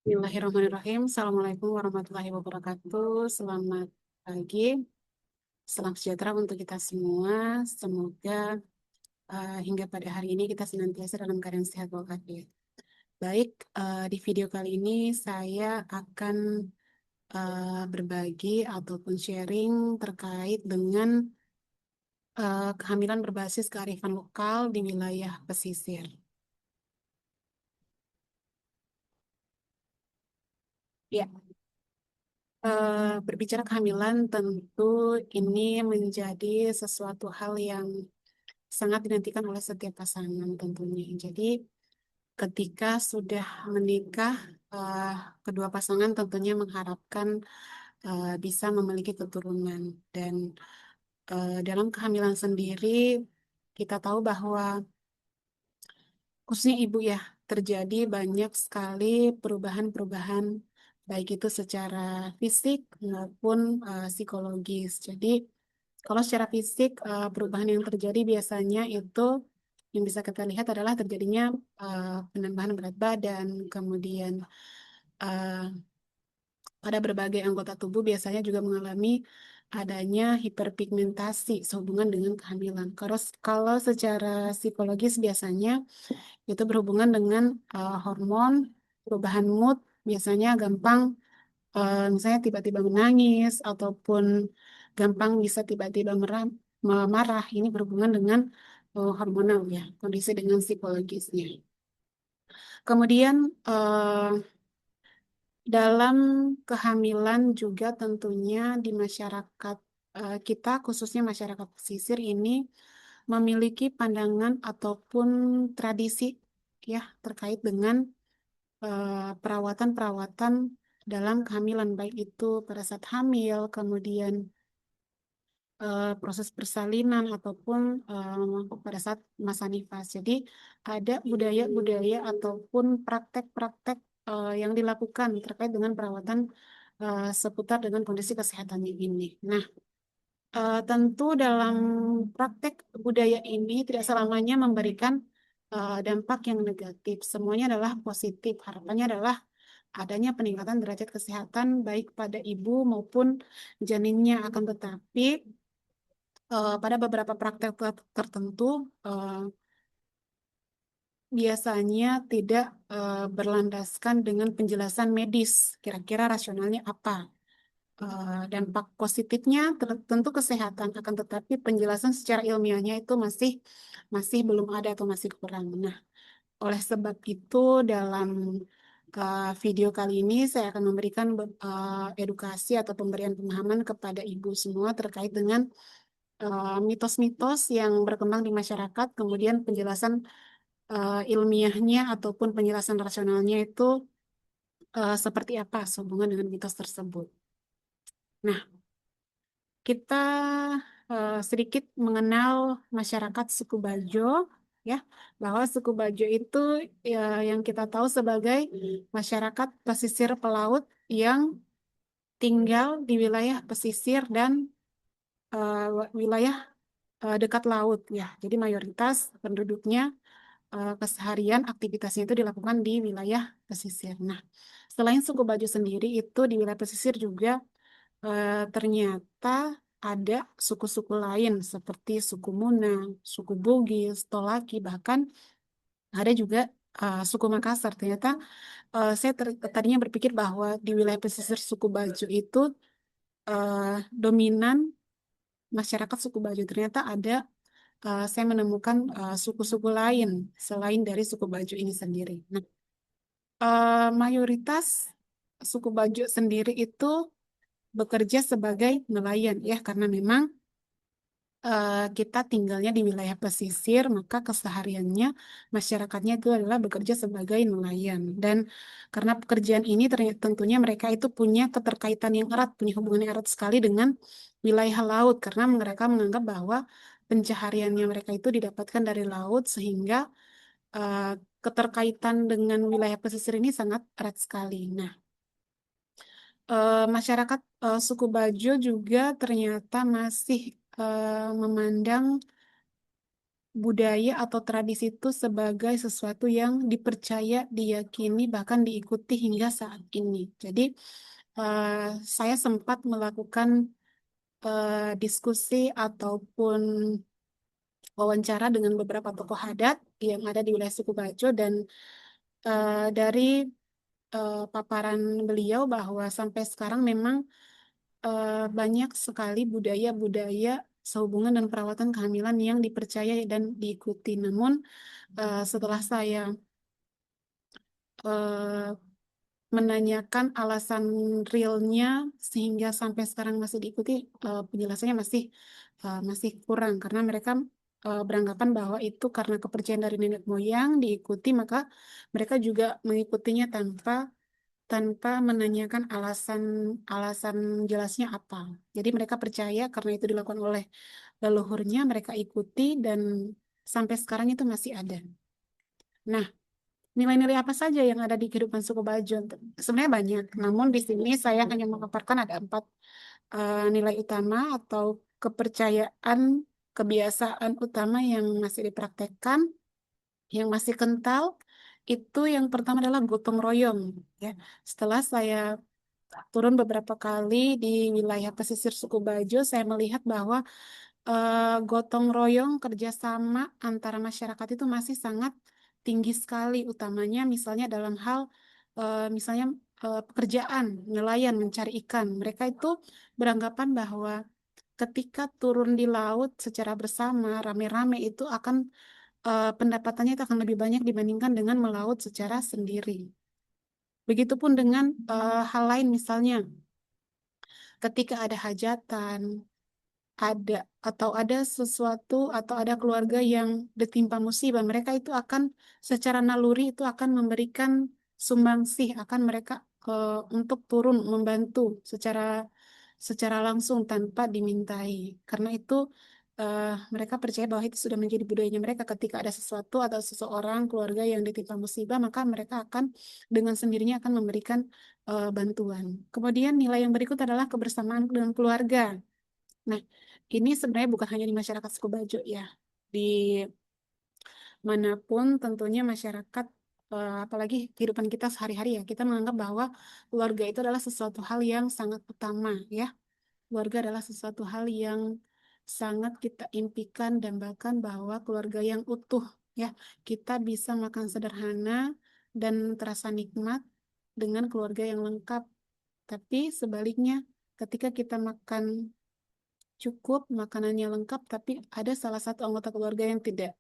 Bismillahirrahmanirrahim. Assalamualaikum warahmatullahi wabarakatuh. Selamat pagi, salam sejahtera untuk kita semua. Semoga hingga pada hari ini kita senantiasa dalam keadaan sehat walafiat. Baik, di video kali ini saya akan berbagi ataupun sharing terkait dengan kehamilan berbasis kearifan lokal di wilayah pesisir. Ya, berbicara kehamilan tentu ini menjadi sesuatu hal yang sangat dinantikan oleh setiap pasangan tentunya. Jadi ketika sudah menikah, eh, kedua pasangan tentunya mengharapkan bisa memiliki keturunan. Dan dalam kehamilan sendiri kita tahu bahwa khususnya ibu ya, terjadi banyak sekali perubahan-perubahan baik itu secara fisik maupun psikologis. Jadi kalau secara fisik, perubahan yang terjadi biasanya itu yang bisa kita lihat adalah terjadinya penambahan berat badan, kemudian eh, pada berbagai anggota tubuh biasanya juga mengalami adanya hiperpigmentasi sehubungan dengan kehamilan. Kalau secara psikologis biasanya itu berhubungan dengan hormon, perubahan mood, biasanya gampang misalnya tiba-tiba menangis ataupun gampang bisa tiba-tiba marah. Ini berhubungan dengan hormonal ya, kondisi dengan psikologisnya. Kemudian dalam kehamilan juga tentunya di masyarakat kita, khususnya masyarakat pesisir ini memiliki pandangan ataupun tradisi ya terkait dengan perawatan-perawatan dalam kehamilan, baik itu pada saat hamil, kemudian proses persalinan ataupun pada saat masa nifas. Jadi ada budaya-budaya ataupun praktek-praktek yang dilakukan terkait dengan perawatan seputar dengan kondisi kesehatannya ini. Nah, tentu dalam praktek budaya ini tidak selamanya memberikan dampak yang negatif. Semuanya adalah positif. Harapannya adalah adanya peningkatan derajat kesehatan baik pada ibu maupun janinnya. Akan tetapi pada beberapa praktek tertentu eh, biasanya tidak berlandaskan dengan penjelasan medis. Kira-kira rasionalnya apa? Dampak positifnya tentu kesehatan, akan tetapi penjelasan secara ilmiahnya itu masih masih belum ada atau masih kurang. Nah, oleh sebab itu dalam video kali ini saya akan memberikan edukasi atau pemberian pemahaman kepada ibu semua terkait dengan mitos-mitos yang berkembang di masyarakat, kemudian penjelasan ilmiahnya ataupun penjelasan rasionalnya itu seperti apa sehubungan dengan mitos tersebut. Nah, kita sedikit mengenal masyarakat suku Bajo, ya, bahwa suku Bajo itu ya, yang kita tahu sebagai masyarakat pesisir pelaut yang tinggal di wilayah pesisir dan wilayah dekat laut, ya. Jadi mayoritas penduduknya keseharian aktivitasnya itu dilakukan di wilayah pesisir. Nah, selain suku Bajo sendiri itu di wilayah pesisir juga ternyata ada suku-suku lain seperti suku Muna, suku Bugis, Tolaki, bahkan ada juga suku Makassar. Ternyata saya tadinya berpikir bahwa di wilayah pesisir suku Bajo itu dominan masyarakat suku Bajo. Ternyata ada saya menemukan suku-suku lain selain dari suku Bajo ini sendiri. Nah, mayoritas suku Bajo sendiri itu bekerja sebagai nelayan ya, karena memang kita tinggalnya di wilayah pesisir, maka kesehariannya masyarakatnya itu adalah bekerja sebagai nelayan. Dan karena pekerjaan ini tentunya mereka itu punya keterkaitan yang erat, punya hubungan yang erat sekali dengan wilayah laut, karena mereka menganggap bahwa pencahariannya mereka itu didapatkan dari laut, sehingga eh, keterkaitan dengan wilayah pesisir ini sangat erat sekali. Nah, masyarakat suku Bajo juga ternyata masih memandang budaya atau tradisi itu sebagai sesuatu yang dipercaya, diyakini, bahkan diikuti hingga saat ini. Jadi, eh, saya sempat melakukan diskusi ataupun wawancara dengan beberapa tokoh adat yang ada di wilayah Suku Bajo dan dari paparan beliau bahwa sampai sekarang memang banyak sekali budaya-budaya sehubungan dan perawatan kehamilan yang dipercaya dan diikuti. Namun setelah saya eh, menanyakan alasan realnya sehingga sampai sekarang masih diikuti, penjelasannya masih kurang karena mereka beranggapan bahwa itu karena kepercayaan dari nenek moyang diikuti, maka mereka juga mengikutinya tanpa tanpa menanyakan alasan alasan jelasnya apa. Jadi mereka percaya karena itu dilakukan oleh leluhurnya, mereka ikuti dan sampai sekarang itu masih ada. Nah, nilai-nilai apa saja yang ada di kehidupan suku Bajo? Sebenarnya banyak, namun di sini saya hanya memaparkan ada 4 nilai utama atau kepercayaan, kebiasaan utama yang masih dipraktekkan, yang masih kental. Itu yang pertama adalah gotong royong. Ya, setelah saya turun beberapa kali di wilayah pesisir suku Bajo, saya melihat bahwa gotong royong kerjasama antara masyarakat itu masih sangat tinggi sekali, utamanya misalnya dalam hal misalnya pekerjaan nelayan mencari ikan. Mereka itu beranggapan bahwa ketika turun di laut secara bersama rame-rame itu akan pendapatannya itu akan lebih banyak dibandingkan dengan melaut secara sendiri. Begitupun dengan hal lain misalnya ketika ada hajatan ada atau ada sesuatu atau ada keluarga yang ditimpa musibah, mereka itu akan secara naluri itu akan memberikan sumbangsih, akan mereka untuk turun membantu secara secara langsung tanpa dimintai. Karena itu mereka percaya bahwa itu sudah menjadi budayanya mereka ketika ada sesuatu atau seseorang keluarga yang ditimpa musibah, maka mereka akan dengan sendirinya akan memberikan bantuan. Kemudian nilai yang berikut adalah kebersamaan dengan keluarga. Nah, ini sebenarnya bukan hanya di masyarakat suku Bajo ya. Di manapun tentunya masyarakat, apalagi kehidupan kita sehari-hari ya, kita menganggap bahwa keluarga itu adalah sesuatu hal yang sangat utama ya. Keluarga adalah sesuatu hal yang sangat kita impikan dan bahkan bahwa keluarga yang utuh ya. Kita bisa makan sederhana dan terasa nikmat dengan keluarga yang lengkap. Tapi sebaliknya, ketika kita makan cukup, makanannya lengkap, tapi ada salah satu anggota keluarga yang tidak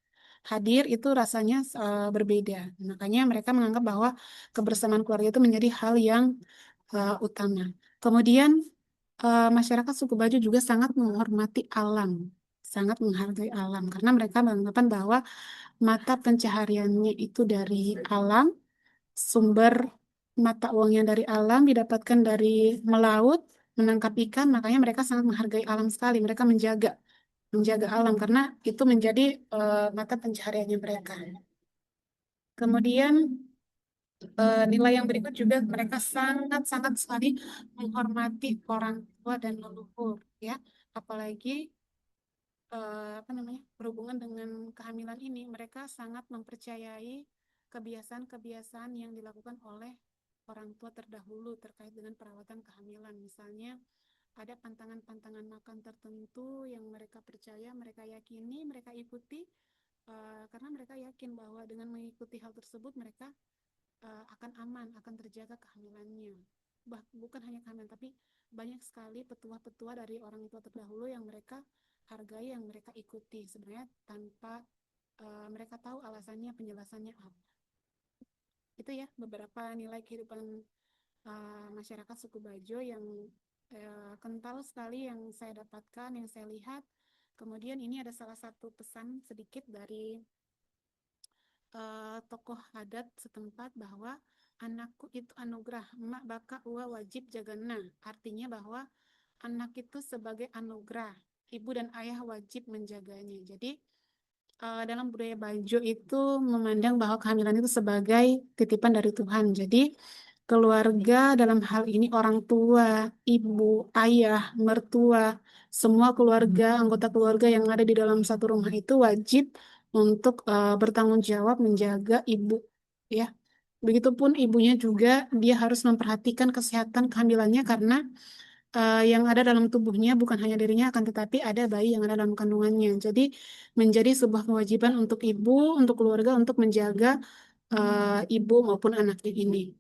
hadir, itu rasanya berbeda. Makanya mereka menganggap bahwa kebersamaan keluarga itu menjadi hal yang utama. Kemudian masyarakat suku Bajo juga sangat menghormati alam, sangat menghargai alam, karena mereka beranggapan bahwa mata pencahariannya itu dari alam, sumber mata uangnya dari alam, didapatkan dari melaut, menangkap ikan, makanya mereka sangat menghargai alam sekali. Mereka menjaga alam karena itu menjadi mata pencahariannya mereka. Kemudian nilai yang berikut juga mereka sangat-sangat sekali menghormati orang tua dan leluhur, ya. Apalagi apa namanya berhubungan dengan kehamilan ini, mereka sangat mempercayai kebiasaan-kebiasaan yang dilakukan oleh orang tua terdahulu terkait dengan perawatan kehamilan. Misalnya ada pantangan-pantangan makan tertentu yang mereka percaya, mereka yakini, mereka ikuti karena mereka yakin bahwa dengan mengikuti hal tersebut mereka akan aman, akan terjaga kehamilannya. Bukan hanya kehamilan, tapi banyak sekali petua-petua dari orang tua terdahulu yang mereka hargai, yang mereka ikuti sebenarnya tanpa mereka tahu alasannya, penjelasannya apa. Itu ya beberapa nilai kehidupan masyarakat suku Bajo yang kental sekali yang saya dapatkan, yang saya lihat. Kemudian ini ada salah satu pesan sedikit dari tokoh adat setempat bahwa anakku itu anugerah, emak baka ua wajib jagana. Artinya bahwa anak itu sebagai anugerah, ibu dan ayah wajib menjaganya. Jadi dalam budaya Bajo itu memandang bahwa kehamilan itu sebagai titipan dari Tuhan. Jadi keluarga dalam hal ini orang tua, ibu, ayah, mertua, semua keluarga, anggota keluarga yang ada di dalam satu rumah itu wajib untuk bertanggung jawab menjaga ibu, ya. Begitupun ibunya juga dia harus memperhatikan kesehatan kehamilannya karena yang ada dalam tubuhnya bukan hanya dirinya akan tetapi ada bayi yang ada dalam kandungannya. Jadi menjadi sebuah kewajiban untuk ibu, untuk keluarga untuk menjaga ibu maupun anaknya ini.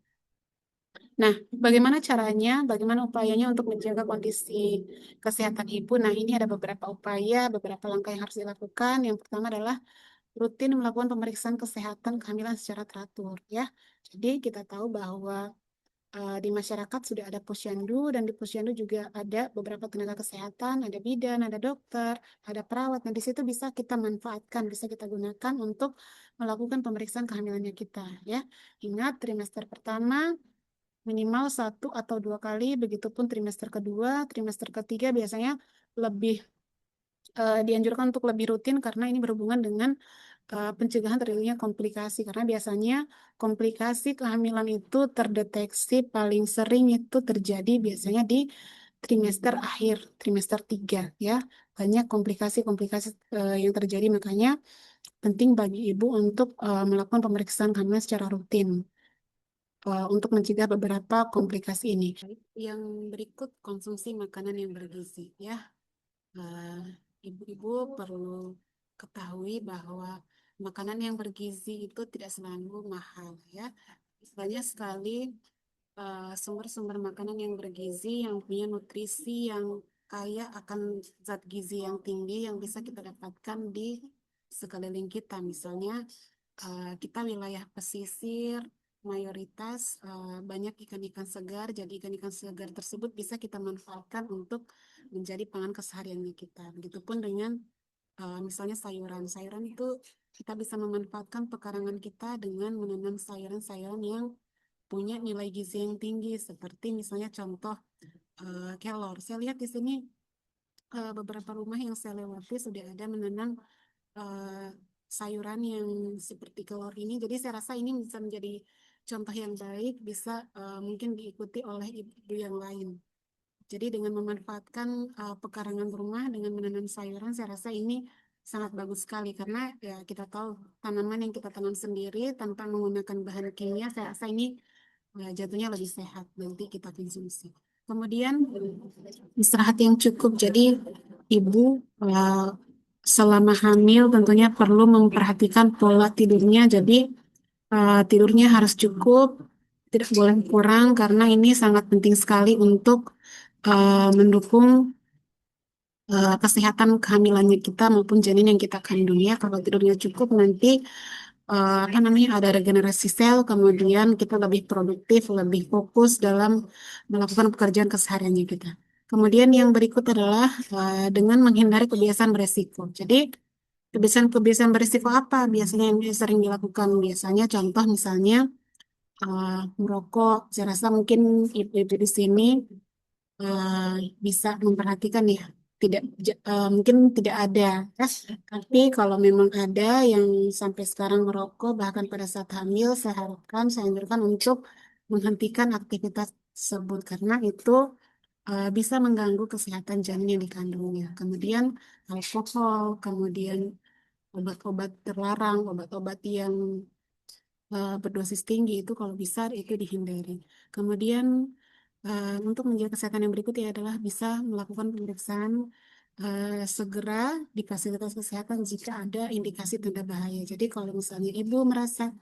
Nah, bagaimana caranya, bagaimana upayanya untuk menjaga kondisi kesehatan ibu? Nah, ini ada beberapa upaya, beberapa langkah yang harus dilakukan. Yang pertama adalah rutin melakukan pemeriksaan kesehatan kehamilan secara teratur, ya. Jadi kita tahu bahwa di masyarakat sudah ada posyandu dan di posyandu juga ada beberapa tenaga kesehatan, ada bidan, ada dokter, ada perawat. Nah, di situ bisa kita manfaatkan, bisa kita gunakan untuk melakukan pemeriksaan kehamilannya kita, ya. Ingat, trimester pertama minimal 1 atau 2 kali, begitupun trimester kedua, trimester ketiga biasanya lebih dianjurkan untuk lebih rutin karena ini berhubungan dengan pencegahan terjadinya komplikasi. Karena biasanya komplikasi kehamilan itu terdeteksi paling sering itu terjadi biasanya di trimester akhir, trimester 3, ya. Banyak komplikasi-komplikasi yang terjadi, makanya penting bagi ibu untuk melakukan pemeriksaan kehamilan secara rutin untuk mencegah beberapa komplikasi ini. Yang berikut konsumsi makanan yang bergizi, ya. Eh, Ibu-ibu perlu ketahui bahwa makanan yang bergizi itu tidak selalu mahal, ya. Banyak sekali sumber-sumber makanan yang bergizi yang punya nutrisi yang kaya akan zat gizi yang tinggi yang bisa kita dapatkan di sekeliling kita. Misalnya kita wilayah pesisir, mayoritas banyak ikan-ikan segar. Jadi ikan-ikan segar tersebut bisa kita manfaatkan untuk menjadi pangan kesehariannya kita. Begitupun dengan misalnya sayuran. Sayuran itu kita bisa memanfaatkan pekarangan kita dengan menanam sayuran-sayuran yang punya nilai gizi yang tinggi, seperti misalnya contoh kelor. Saya lihat di sini beberapa rumah yang saya lewati sudah ada menanam eh, sayuran yang seperti kelor ini. Jadi saya rasa ini bisa menjadi contoh yang baik, bisa mungkin diikuti oleh ibu yang lain. Jadi dengan memanfaatkan pekarangan rumah dengan menanam sayuran, saya rasa ini sangat bagus sekali karena ya kita tahu tanaman yang kita tanam sendiri tanpa menggunakan bahan kimia, saya rasa ini jatuhnya lebih sehat nanti kita konsumsi. Kemudian istirahat yang cukup. Jadi ibu selama hamil tentunya perlu memperhatikan pola tidurnya. Jadi tidurnya harus cukup, tidak boleh kurang karena ini sangat penting sekali untuk mendukung kesehatan kehamilannya kita maupun janin yang kita kandung, ya. Kalau tidurnya cukup nanti apa namanya ada regenerasi sel, kemudian kita lebih produktif, lebih fokus dalam melakukan pekerjaan kesehariannya kita. Kemudian yang berikut adalah dengan menghindari kebiasaan beresiko. Jadi kebiasaan-kebiasaan beresiko apa biasanya yang sering dilakukan? Biasanya contoh misalnya merokok. Saya rasa mungkin ibu-ibu di sini eh, bisa memperhatikan, ya. Mungkin tidak ada, ya. Tapi kalau memang ada yang sampai sekarang merokok bahkan pada saat hamil, saya harapkan, saya anjurkan untuk menghentikan aktivitas tersebut karena itu bisa mengganggu kesehatan janin yang dikandungnya. Kemudian alkohol, kemudian obat-obat terlarang, obat-obat yang berdosis tinggi itu kalau bisa itu dihindari. Kemudian untuk menjaga kesehatan yang berikutnya adalah bisa melakukan pemeriksaan segera di fasilitas kesehatan jika ada indikasi tanda bahaya. Jadi kalau misalnya ibu merasa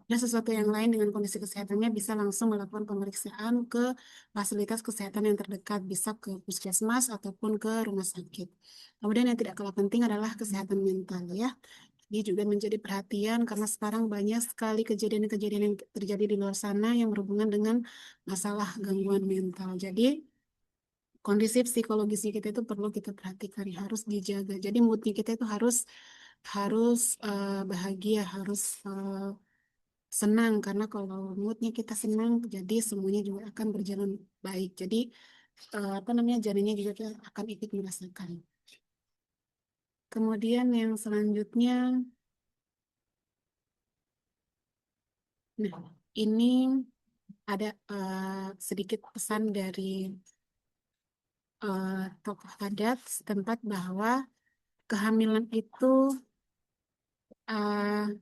ada sesuatu yang lain dengan kondisi kesehatannya, bisa langsung melakukan pemeriksaan ke fasilitas kesehatan yang terdekat, bisa ke puskesmas ataupun ke rumah sakit. Kemudian yang tidak kalah penting adalah kesehatan mental, ya. Ini juga menjadi perhatian karena sekarang banyak sekali kejadian-kejadian yang terjadi di luar sana yang berhubungan dengan masalah gangguan mental. Jadi kondisi psikologisnya kita itu perlu kita perhatikan, harus dijaga. Jadi moodnya kita itu harus harus bahagia, harus senang karena kalau moodnya kita senang, jadi semuanya juga akan berjalan baik. Jadi apa namanya janinnya juga kita akan ikut merasakan. Kemudian yang selanjutnya, nah ini ada sedikit pesan dari tokoh adat setempat bahwa kehamilan itu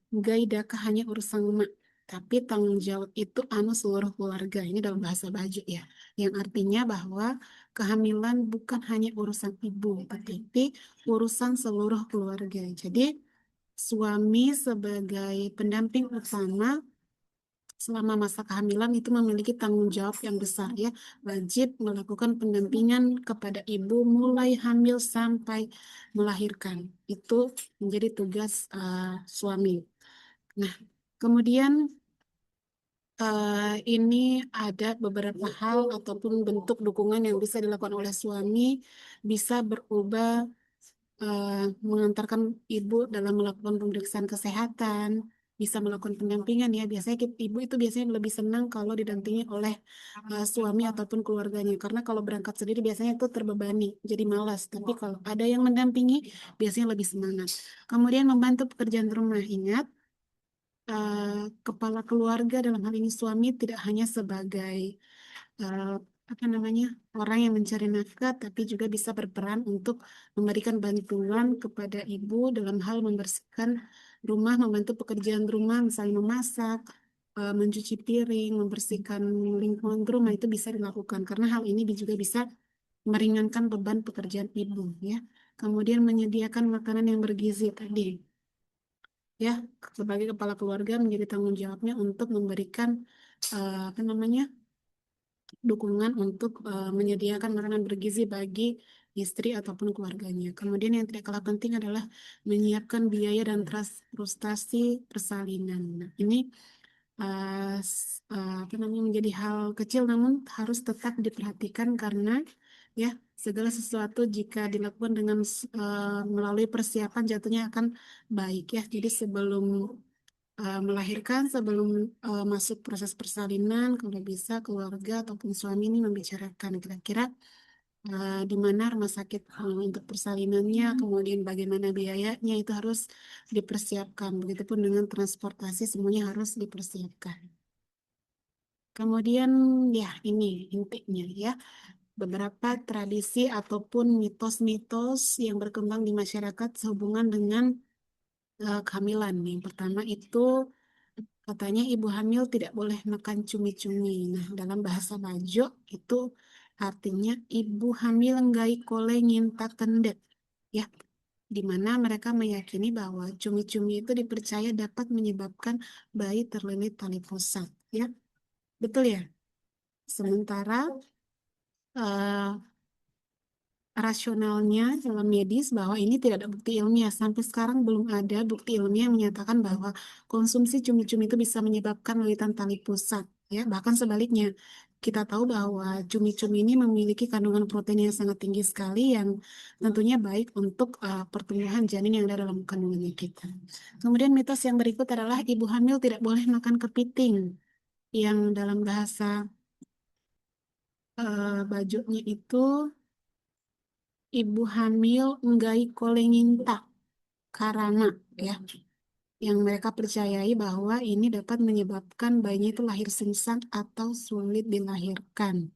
gaidakah hanya urusan mak, tapi tanggung jawab itu anu seluruh keluarga. Ini dalam bahasa Bajuk ya, yang artinya bahwa kehamilan bukan hanya urusan ibu, tetapi urusan seluruh keluarga. Jadi suami sebagai pendamping utama selama masa kehamilan itu memiliki tanggung jawab yang besar ya, wajib melakukan pendampingan kepada ibu mulai hamil sampai melahirkan. Itu menjadi tugas suami. Nah, kemudian ini ada beberapa hal ataupun bentuk dukungan yang bisa dilakukan oleh suami, bisa berubah mengantarkan ibu dalam melakukan pemeriksaan kesehatan, bisa melakukan pendampingan ya. Biasanya ibu itu biasanya lebih senang kalau didampingi oleh suami ataupun keluarganya. Karena kalau berangkat sendiri biasanya itu terbebani, jadi malas. Tapi kalau ada yang mendampingi, biasanya lebih semangat. Kemudian membantu pekerjaan rumah. Ingat, kepala keluarga dalam hal ini suami tidak hanya sebagai eh, apa namanya orang yang mencari nafkah, tapi juga bisa berperan untuk memberikan bantuan kepada ibu dalam hal membersihkan rumah, membantu pekerjaan rumah, misalnya memasak, mencuci piring, membersihkan lingkungan rumah itu bisa dilakukan karena hal ini juga bisa meringankan beban pekerjaan ibu ya. Kemudian menyediakan makanan yang bergizi tadi ya, sebagai kepala keluarga menjadi tanggung jawabnya untuk memberikan apa namanya dukungan untuk menyediakan makanan bergizi bagi istri ataupun keluarganya. Kemudian yang tidak kalah penting adalah menyiapkan biaya dan frustasi persalinan. Nah, ini apa namanya menjadi hal kecil namun harus tetap diperhatikan karena ya segala sesuatu jika dilakukan dengan melalui persiapan jatuhnya akan baik ya. Jadi sebelum melahirkan, sebelum masuk proses persalinan, kalau bisa keluarga ataupun suami ini membicarakan kira-kira di mana rumah sakit untuk persalinannya, kemudian bagaimana biayanya itu harus dipersiapkan. Begitupun dengan transportasi semuanya harus dipersiapkan. Kemudian ya ini intinya ya beberapa tradisi ataupun mitos-mitos yang berkembang di masyarakat sehubungan dengan kehamilan. Yang pertama itu katanya ibu hamil tidak boleh makan cumi-cumi. Nah, dalam bahasa Bajo itu artinya ibu hamil nggai kole nyinta kendek. Ya, di mana mereka meyakini bahwa cumi-cumi itu dipercaya dapat menyebabkan bayi terlilit tali pusat. Ya, betul ya. Sementara eh, rasionalnya dalam medis bahwa ini tidak ada bukti ilmiah. Sampai sekarang belum ada bukti ilmiah yang menyatakan bahwa konsumsi cumi-cumi itu bisa menyebabkan lilitan tali pusat. Ya, bahkan sebaliknya, kita tahu bahwa cumi-cumi ini memiliki kandungan protein yang sangat tinggi sekali yang tentunya baik untuk pertumbuhan janin yang ada dalam kandungannya kita. Kemudian mitos yang berikut adalah ibu hamil tidak boleh makan kepiting yang dalam bahasa bajuknya itu ibu hamil enggai kolenginta karana ya yang mereka percayai bahwa ini dapat menyebabkan bayinya itu lahir sungsang atau sulit dilahirkan.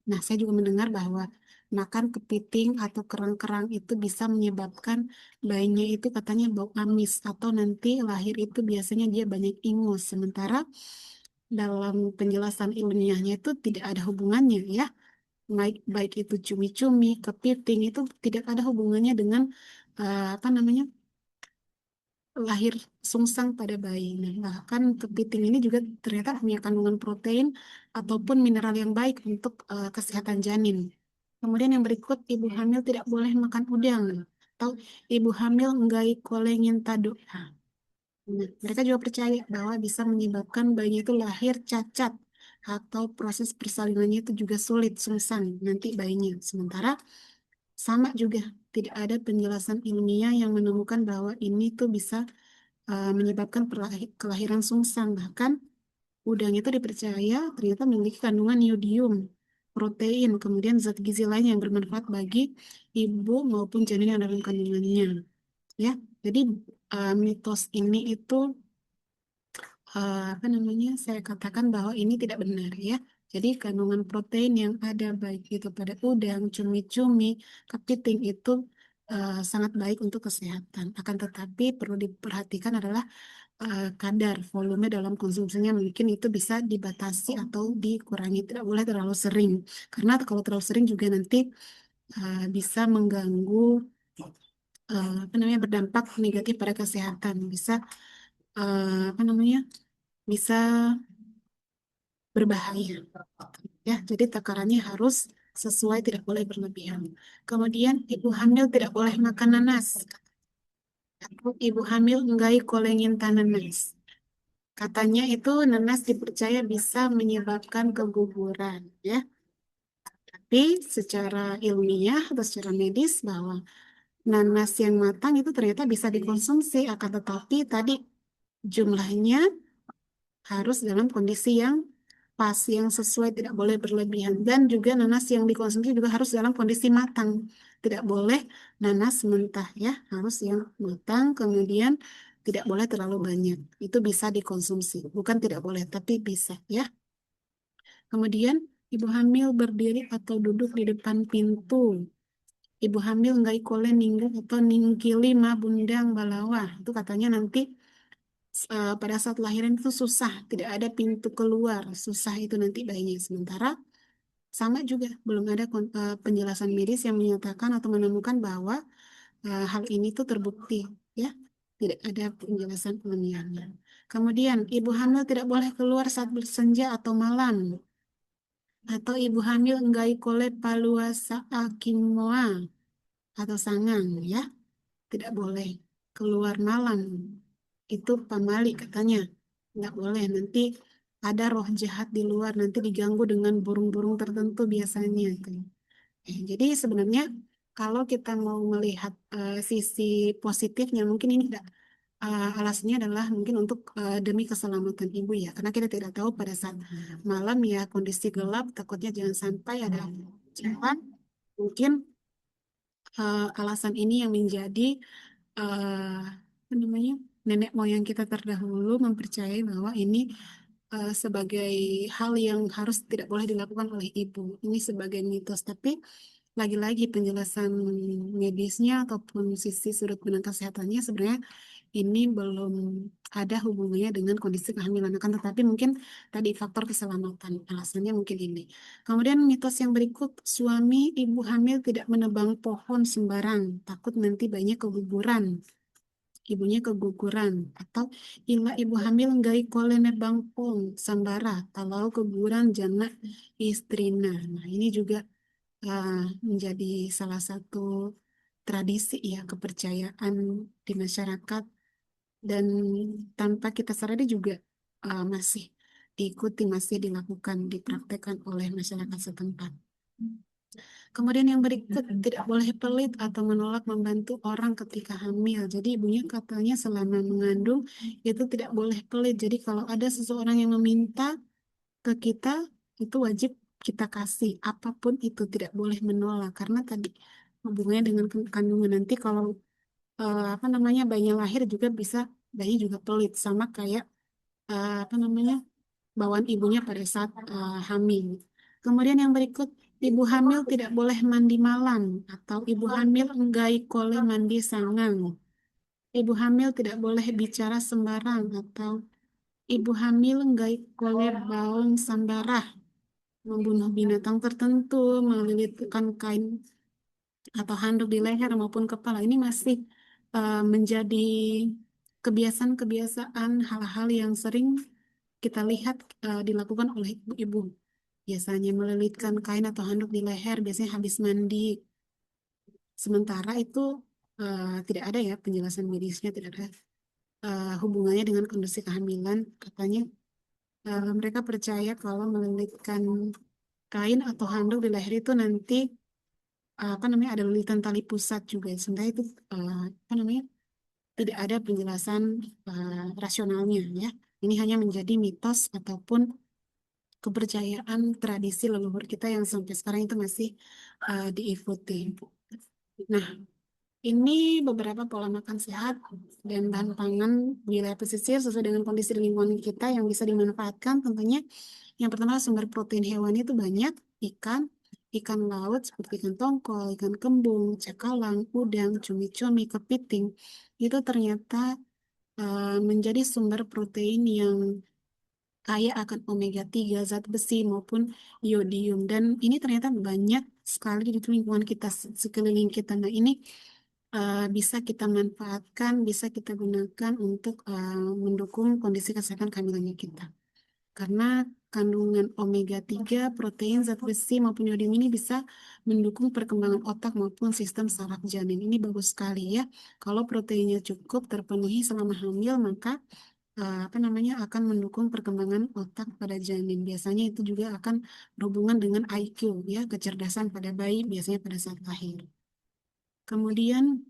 Nah, saya juga mendengar bahwa makan kepiting atau kerang-kerang itu bisa menyebabkan bayinya itu katanya bau amis atau nanti lahir itu biasanya dia banyak ingus. Sementara dalam penjelasan ilmiahnya itu tidak ada hubungannya ya baik itu cumi-cumi, kepiting itu tidak ada hubungannya dengan apa namanya lahir sungsang pada bayi. Nah, bahkan kepiting ini juga ternyata punya kandungan protein ataupun mineral yang baik untuk kesehatan janin. Kemudian yang berikut, ibu hamil tidak boleh makan udang atau ibu hamil nggak kolengin tado. Nah, mereka juga percaya bahwa bisa menyebabkan bayi itu lahir cacat atau proses persalinannya itu juga sulit, sungsang nanti bayinya. Sementara sama juga tidak ada penjelasan ilmiah yang menemukan bahwa ini tuh bisa menyebabkan kelahiran sungsang. Bahkan udang itu dipercaya ternyata memiliki kandungan yodium, protein, kemudian zat gizi lain yang bermanfaat bagi ibu maupun janin yang dalam kandungannya. Ya, jadi mitos ini itu apa namanya saya katakan bahwa ini tidak benar ya. Jadi kandungan protein yang ada baik itu pada udang, cumi-cumi, kepiting itu sangat baik untuk kesehatan. Akan tetapi perlu diperhatikan adalah kadar volume dalam konsumsinya, mungkin itu bisa dibatasi atau dikurangi, tidak boleh terlalu sering. Karena kalau terlalu sering juga nanti bisa mengganggu, apa namanya, berdampak negatif pada kesehatan. Bisa apa namanya, bisa berbahaya. Ya, jadi takarannya harus sesuai, tidak boleh berlebihan. Kemudian ibu hamil tidak boleh makan nanas. Atau ibu hamil enggak kolengin nanas. Katanya itu nanas dipercaya bisa menyebabkan keguguran, ya. Tapi secara ilmiah atau secara medis bahwa nanas yang matang itu ternyata bisa dikonsumsi, akan tetapi tadi jumlahnya harus dalam kondisi yang pas, yang sesuai, tidak boleh berlebihan. Dan juga nanas yang dikonsumsi juga harus dalam kondisi matang. Tidak boleh nanas mentah, ya. Harus yang matang, kemudian tidak boleh terlalu banyak. Itu bisa dikonsumsi. Bukan tidak boleh, tapi bisa, ya. Kemudian, ibu hamil berdiri atau duduk di depan pintu. Ibu hamil nggak ikole ninggal atau ningkili ma bundang balawah. Itu katanya nanti pada saat lahiran itu susah, tidak ada pintu keluar, susah itu nanti bayinya. Sementara sama juga belum ada penjelasan medis yang menyatakan atau menemukan bahwa hal ini tuh terbukti, ya. Tidak ada penjelasan ilmiahnya. Kemudian ibu hamil tidak boleh keluar saat bersenja atau malam, atau ibu hamil enggak ikole paluasa akimoa atau sangang, ya. Tidak boleh keluar malam. Itu pamali katanya. Nggak boleh. Nanti ada roh jahat di luar. Nanti diganggu dengan burung-burung tertentu biasanya. Jadi sebenarnya kalau kita mau melihat sisi positifnya, mungkin ini tidak, alasannya adalah mungkin untuk demi keselamatan ibu, ya. Karena kita tidak tahu pada saat malam, ya, kondisi gelap, takutnya jangan sampai ada jalan. Mungkin alasan ini yang menjadi apa namanya, nenek moyang kita terdahulu mempercayai bahwa ini sebagai hal yang harus tidak boleh dilakukan oleh ibu. Ini sebagai mitos, tapi lagi-lagi penjelasan medisnya ataupun sisi sudut pandang kesehatannya sebenarnya ini belum ada hubungannya dengan kondisi kehamilan. Akan tetapi mungkin tadi faktor keselamatan, alasannya mungkin ini. Kemudian mitos yang berikut, suami ibu hamil tidak menebang pohon sembarang, takut nanti bayinya keguguran. Ibunya keguguran, atau ila ibu hamil nggak kole nebang pong sambara kalau keguguran jana istrina. Nah, ini juga menjadi salah satu tradisi, ya, kepercayaan di masyarakat, dan tanpa kita sadari juga masih diikuti, masih dilakukan, dipraktekkan oleh masyarakat setempat. Kemudian yang berikut, tidak boleh pelit atau menolak membantu orang ketika hamil. Jadi ibunya katanya selama mengandung itu tidak boleh pelit. Jadi kalau ada seseorang yang meminta ke kita, itu wajib kita kasih. Apapun itu tidak boleh menolak. Karena tadi hubungannya dengan kandungan, nanti kalau apa namanya, bayinya lahir juga bisa, bayi juga pelit. Sama kayak apa namanya, bawaan ibunya pada saat hamil. Kemudian yang berikut, ibu hamil tidak boleh mandi malam, atau ibu hamil enggak kole mandi sangang. Ibu hamil tidak boleh bicara sembarang, atau ibu hamil enggak kole baong sambarah, membunuh binatang tertentu, melilitkan kain atau handuk di leher maupun kepala. Ini masih menjadi kebiasaan-kebiasaan, hal-hal yang sering kita lihat dilakukan oleh ibu-ibu. Biasanya melilitkan kain atau handuk di leher, biasanya habis mandi. Sementara itu tidak ada, ya, penjelasan medisnya, tidak ada hubungannya dengan kondisi kehamilan. Katanya mereka percaya kalau melilitkan kain atau handuk di leher itu nanti apa namanya, ada lilitan tali pusat juga. Sementara itu apa namanya, tidak ada penjelasan rasionalnya, ya. Ini hanya menjadi mitos ataupun kepercayaan tradisi leluhur kita yang sampai sekarang itu masih diikuti. Nah, ini beberapa pola makan sehat dan bahan pangan wilayah pesisir sesuai dengan kondisi lingkungan kita yang bisa dimanfaatkan. Tentunya yang pertama, sumber protein hewani itu banyak, ikan, Ikan laut seperti ikan tongkol, ikan kembung, cakalang, udang, cumi-cumi, kepiting, itu ternyata menjadi sumber protein yang kaya akan omega 3 zat besi maupun iodium. Dan ini ternyata banyak sekali di lingkungan kita, sekeliling kita. Nah, ini bisa kita manfaatkan, bisa kita gunakan untuk mendukung kondisi kesehatan kehamilan kita. Karena kandungan omega 3, protein, zat besi maupun iodium ini bisa mendukung perkembangan otak maupun sistem saraf janin. Ini bagus sekali ya. Kalau proteinnya cukup terpenuhi selama hamil, maka apa namanya akan mendukung perkembangan otak pada janin. Biasanya itu juga akan berhubungan dengan IQ ya, kecerdasan pada bayi biasanya pada saat lahir. Kemudian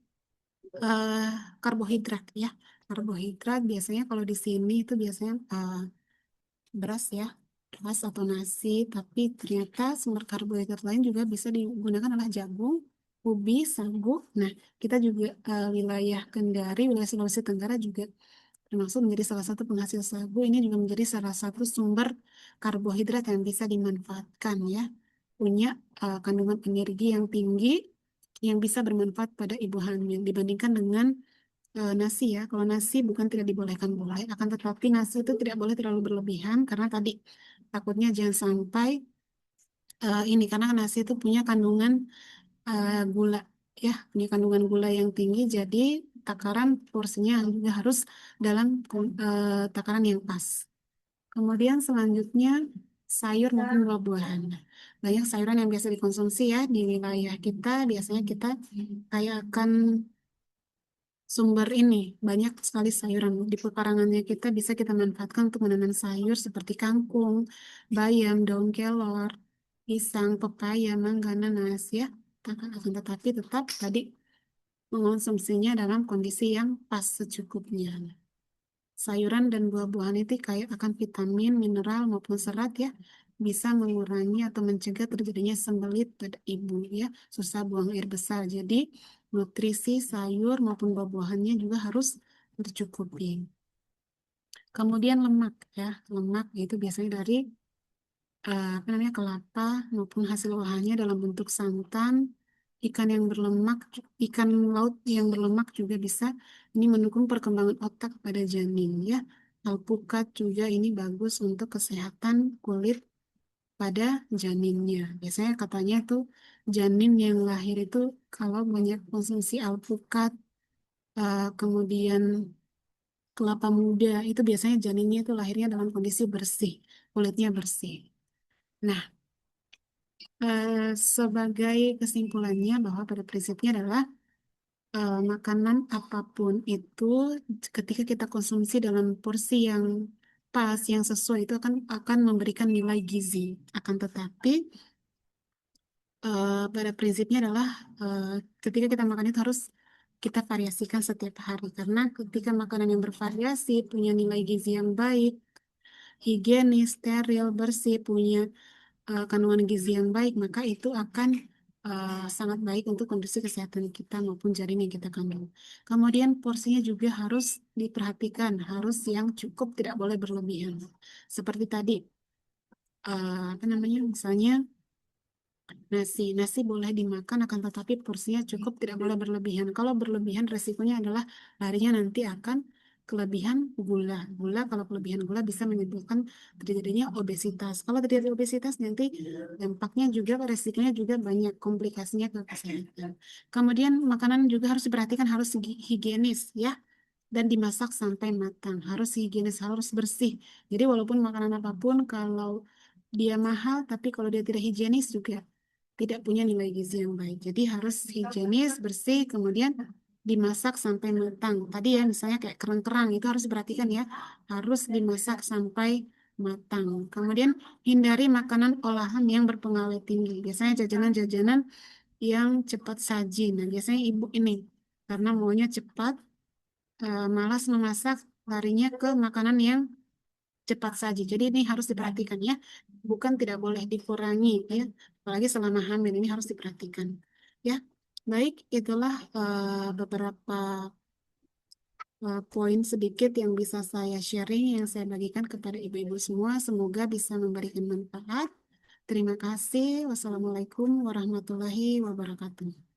eh, karbohidrat ya. Karbohidrat biasanya kalau di sini itu biasanya beras ya, beras atau nasi, tapi ternyata sumber karbohidrat lain juga bisa digunakan adalah jagung, ubi, sagu. Nah, kita juga wilayah Kendari, wilayah Sulawesi Tenggara juga termasuk menjadi salah satu penghasil sagu. Ini juga menjadi salah satu sumber karbohidrat yang bisa dimanfaatkan ya. Punya kandungan energi yang tinggi yang bisa bermanfaat pada ibu hamil dibandingkan dengan nasi ya. Kalau nasi bukan tidak dibolehkan boleh, akan tetapi nasi itu tidak boleh terlalu berlebihan karena tadi takutnya jangan sampai ini karena nasi itu punya kandungan gula ya, punya kandungan gula yang tinggi, jadi takaran porsinya juga harus dalam takaran yang pas. Kemudian selanjutnya sayur maupun buah-buahan. Banyak sayuran yang biasa dikonsumsi ya di wilayah kita. Biasanya kita kayak akan sumber ini banyak sekali sayuran di pekarangannya kita bisa kita manfaatkan untuk menanam sayur seperti kangkung, bayam, daun kelor, pisang, pepaya, mangga, nanas ya. Akan tetapi tetap tadi mengonsumsinya dalam kondisi yang pas secukupnya. Sayuran dan buah-buahan itu kaya akan vitamin, mineral maupun serat ya, bisa mengurangi atau mencegah terjadinya sembelit pada ibu ya, susah buang air besar. Jadi nutrisi sayur maupun buah-buahannya juga harus tercukupi. Kemudian lemak ya, lemak itu biasanya dari apa namanya kelapa maupun hasil olahannya dalam bentuk santan, ikan yang berlemak, ikan laut yang berlemak juga bisa ini mendukung perkembangan otak pada janin ya. Alpukat juga ini bagus untuk kesehatan kulit pada janinnya. Biasanya katanya tuh janin yang lahir itu kalau banyak konsumsi alpukat, kemudian kelapa muda, itu biasanya janinnya itu lahirnya dalam kondisi bersih, kulitnya bersih. Nah, sebagai kesimpulannya bahwa pada prinsipnya adalah makanan apapun itu ketika kita konsumsi dalam porsi yang pas, yang sesuai itu akan memberikan nilai gizi. Akan tetapi pada prinsipnya adalah eh, ketika kita makan itu harus kita variasikan setiap hari karena ketika makanan yang bervariasi punya nilai gizi yang baik, higienis, steril, bersih, punya kandungan gizi yang baik, maka itu akan sangat baik untuk kondisi kesehatan kita maupun janin yang kita kandung. Kemudian porsinya juga harus diperhatikan, harus yang cukup, tidak boleh berlebihan. Seperti tadi, apa namanya, misalnya nasi boleh dimakan akan tetapi porsinya cukup, tidak boleh berlebihan. Kalau berlebihan resikonya adalah larinya nanti akan kelebihan gula. Kalau kelebihan gula bisa menimbulkan terjadinya obesitas. Kalau terjadi obesitas nanti dampaknya juga resikonya juga banyak komplikasinya ke kesehatan. Kemudian makanan juga harus diperhatikan harus higienis ya dan dimasak sampai matang. Harus higienis, harus bersih. Jadi walaupun makanan apapun kalau dia mahal tapi kalau dia tidak higienis juga tidak punya nilai gizi yang baik. Jadi harus higienis, bersih, kemudian dimasak sampai matang. Tadi ya misalnya kayak kerang-kerang itu harus diperhatikan ya, harus dimasak sampai matang. Kemudian hindari makanan olahan yang berpengawet tinggi. Biasanya jajanan-jajanan yang cepat saji. Nah, biasanya ibu ini karena maunya cepat, malas memasak, larinya ke makanan yang cepat saji. Jadi ini harus diperhatikan ya. Bukan tidak boleh dikurangi ya. Apalagi selama hamil ini harus diperhatikan. Ya. Baik, itulah beberapa poin sedikit yang bisa saya sharing, yang saya bagikan kepada ibu-ibu semua. Semoga bisa memberikan manfaat. Terima kasih. Wassalamualaikum warahmatullahi wabarakatuh.